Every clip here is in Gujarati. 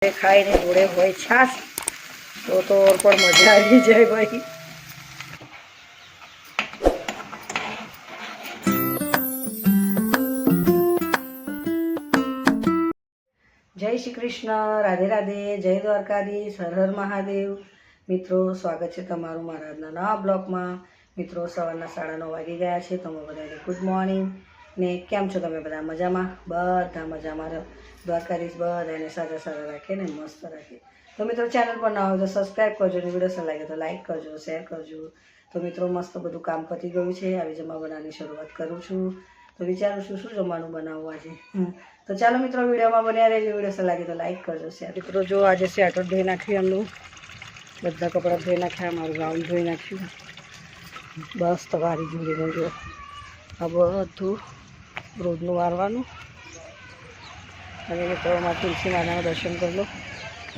ખાઈને જોડે હોય છાશ તો પણ મજા આવી જાય ભાઈ। જય શ્રી કૃષ્ણ, રાધે રાધે, જય દ્વારકાધીશ, હર હર મહાદેવ। મિત્રો, સ્વાગત છે તમારું મારા આજના નવા બ્લોગમાં। મિત્રો, સવારના 9:30 વાગી ગયા છે। તમે બધાને ગુડ મોર્નિંગ ને કેમ છો તમે બધા? મજામાં? બધા મજામાં। દ્વારકાધીશ બધાને સાજા સારા રાખે ને મસ્ત રાખે। તો મિત્રો, ચેનલ પર ના હોય તો સબસ્ક્રાઈબ કરજો ને વિડીયો સારો લાગે તો લાઈક કરજો, શેર કરજો। તો મિત્રો, મસ્ત બધું કામ પતી ગયું છે। આવી જમવા બનાવવાની શરૂઆત કરું છું। તો વિચારું છું શું જમવાનું બનાવવું આજે। તો ચાલો મિત્રો, વિડીયોમાં બન્યા રહેજો। વિડીયો સારો લાગે તો લાઈક કરજો, શેર। મિત્રો જો આજે સ્વેટર ધોઈ નાખ્યું, એમનું બધા કપડાં ધોઈ નાખ્યા, મારું ગાઉન ધોઈ નાખ્યું। બસ તમારી જોડીને જો આ બધું રોજનું વારવાનું। અને મિત્રોમાં તુલસી માતાના દર્શન કરી લો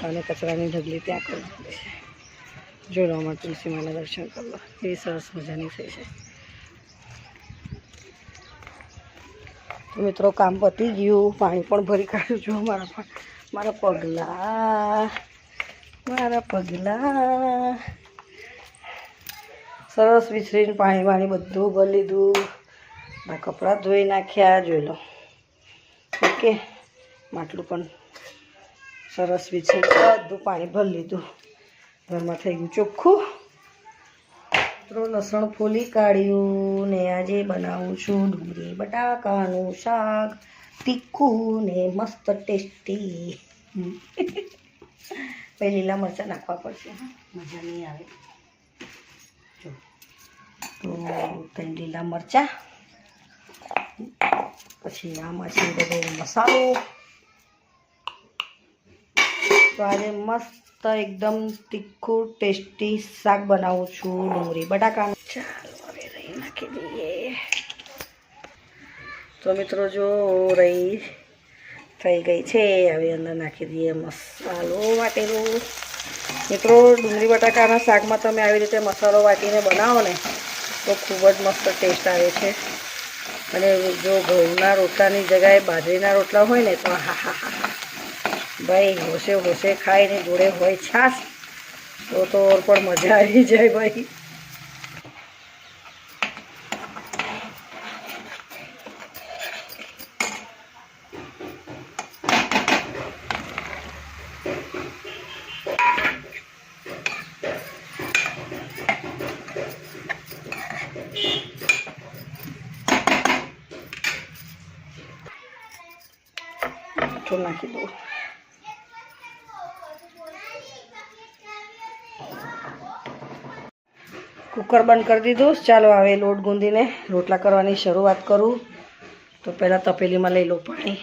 અને કચરાની ઢગલી ત્યાં કરી દીધી છે। જોઈ લો, અમારે તુલસી માના દર્શન કરી લો, એવી સરસ મજાની થઈ છે। તો મિત્રો, કામ પતી ગયું, પાણી પણ ભરી કાઢ્યું। જો મારા પગલા સરસ વિસરીને પાણી બધું ભરી લીધું। મારા કપડાં ધોઈ નાખ્યા, જોઈ લો। ઓકે, માટલું પણ સરસ વિસરી બધું પાણી ભરી લીધું। ઘરમાં થઈ ગયું ચોખ્ખું। મિત્રો, લસણ ફોલી કાઢ્યું ને આજે બનાવું છું ડુંગળી બટાકાનું શાક, તીખું ને મસ્ત ટેસ્ટી। પછી લીલા મરચાં નાખવા પડશે, મજા નહીં આવે। જો તો કંઈ લીલા મરચાં, પછી આમાં છે બધો મસાલો। તો આજે મસ્ત એકદમ તીખું ટેસ્ટી શાક બનાવું છું ડુંગળી બટાકાનું। ચાલો હવે રહી નાખી દઈએ। તો મિત્રો જો રહી થઈ ગઈ છે, હવે અંદર નાખી દઈએ મસાલો વાટેલો। મિત્રો, ડુંગળી બટાકાના શાકમાં તમે આવી રીતે મસાલો વાટીને બનાવો ને તો ખૂબ જ મસ્ત ટેસ્ટ આવે છે। અને જો ઘઉંના રોટલાની જગ્યાએ બાજરીના રોટલા હોય ને તો હા ભાઈ હોશે હોશે ખાઈને જોડે હોય છાશ તો પણ મજા આવી જાય ભાઈ। નાખી દઉં। કુકર બંધ કરી દીધું। ચાલો હવે લોટ ગૂંદીને રોટલા કરવાની શરૂઆત કરું। તો પહેલાં તપેલીમાં લઈ લઉં પાણી।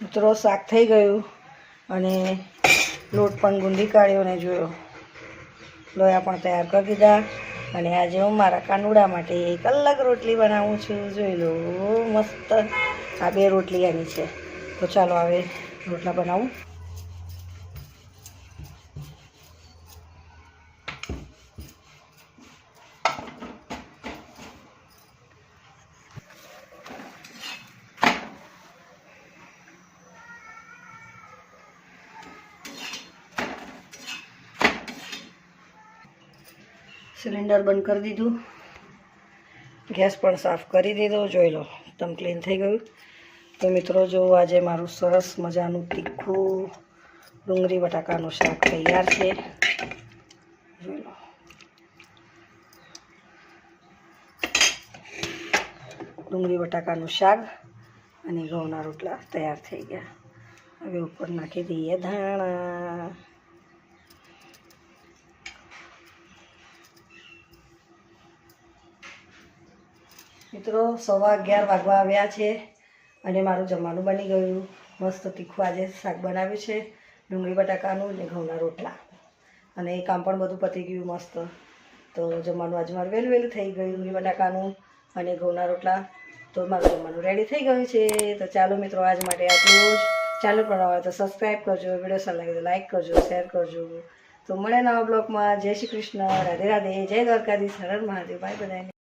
મિત્રો, શાક થઈ ગયું અને લોટ પણ ગૂંદી કાઢ્યો ને જોયો, લોયા પણ તૈયાર કરી દીધા। અને આજે હું મારા કાનુડા માટે એક અલગ રોટલી બનાવું છું, જોઈ લો મસ્ત। આ 2 રોટલી એની છે। તો ચાલો હવે રોટલા બનાવું। સિલિન્ડર બંધ કરી દીધું, ગેસ પણ સાફ કરી દીધો, જોઈ લો એકદમ ક્લીન થઈ ગયું। તો મિત્રો જો આજે મારું સરસ મજાનું તીખું ડુંગળી બટાકાનું શાક તૈયાર છે, જોઈ લો। ડુંગળી બટાકાનું શાક અને ઘઉંના રોટલા તૈયાર થઈ ગયા। હવે ઉપર નાખી દઈએ ધાણા। મિત્રો, 11:15 વાગવા આવ્યા છે અને મારું જમવાનું બની ગયું। મસ્ત તીખું આજે શાક બનાવ્યું છે, ડુંગળી બટાકાનું ને ઘઉંના રોટલા, અને એ કામ પણ બધું પતી ગયું મસ્ત। તો જમવાનું આજે મારું વહેલું થઈ ગયું, ડુંગળી બટાકાનું અને ઘઉંના રોટલા। તો મારું જમવાનું રેડી થઈ ગયું છે। તો ચાલો મિત્રો, આજ માટે આટલું જ। ચેનલ પર આવે તો સબસ્ક્રાઈબ કરજો, વિડીયો સારો લાગે તો લાઈક કરજો, શેર કરજો। તો મળે નવા બ્લોગમાં। જય શ્રી કૃષ્ણ, રાધે રાધે, જય દ્વારકાધીશ, હર હર મહાદેવ, બાય બધાને।